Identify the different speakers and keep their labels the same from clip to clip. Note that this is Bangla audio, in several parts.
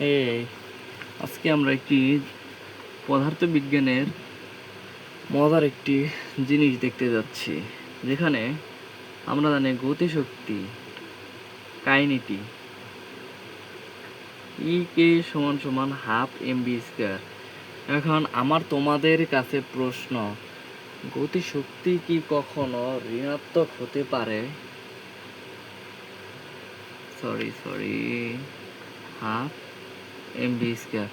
Speaker 1: এই আজকে আমরা একটি পদার্থবিজ্ঞানের মজার একটি জিনিস দেখতে যাচ্ছি, যেখানে আমরা জানি গতিশক্তি কাইনেটি কে সমান সমান হাফ এমবি স্কয়ার। এখন আমার তোমাদের কাছে প্রশ্ন, গতিশক্তি কি কখনো ঋণাত্মক হতে পারে? Sorry half MB square.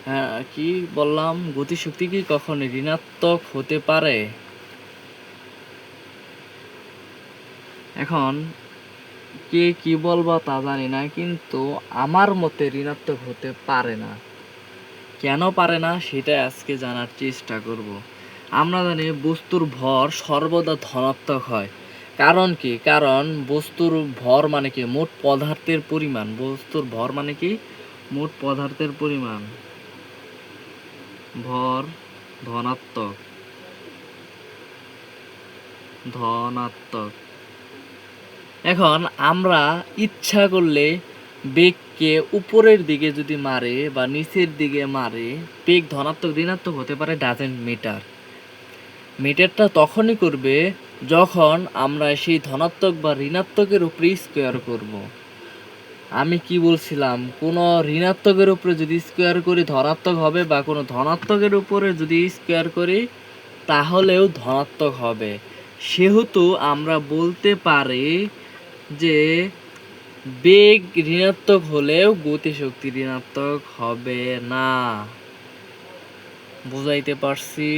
Speaker 1: হ্যাঁ, কি বললাম? গতিশক্তি কি কখনো ঋণাত্মক হতে পারে? এখন কে কি বলবা তা জানি না, কিন্তু আমার মতে ঋণাত্মক হতে পারে না। কেন পারে না সেটা আজকে জানার চেষ্টা করব। আমরা জানি বস্তুর ভর সর্বদা ধনাত্মক হয়। কারণ কি? কারণ বস্তুর ভর মানে কি? মোট পদার্থের পরিমাণ। বস্তুর ভর মানে কি? মোট পদার্থের পরিমাণ। ভর ধনাত্মক ধনাত্মক এখন আমরা ইচ্ছা করলে বেগকে উপরের দিকে যদি মারে বা নিচের দিকে মারে, বেগ ধনাত্মক ঋণাত্মক হতে পারে, ডাজেন্ট মিটার। মিটারটা তখনই করবে যখন আমরা সেই ধনাত্মক বা ঋণাত্মকের উপরে স্কোয়ার করব। আমি কি বলছিলাম? কোনো ঋণাত্মকের উপরে যদি স্কোয়ার করি ধনাত্মক হবে, বা কোনো ধনাত্মকের উপরে যদি স্কোয়ার করি তাহলেও ধনাত্মক হবে। সেহেতু আমরা বলতে পারি যে বেগ ঋণাত্মক হলেও গতিশক্তি ঋণাত্মক হবে না। বুঝাইতে পারছি?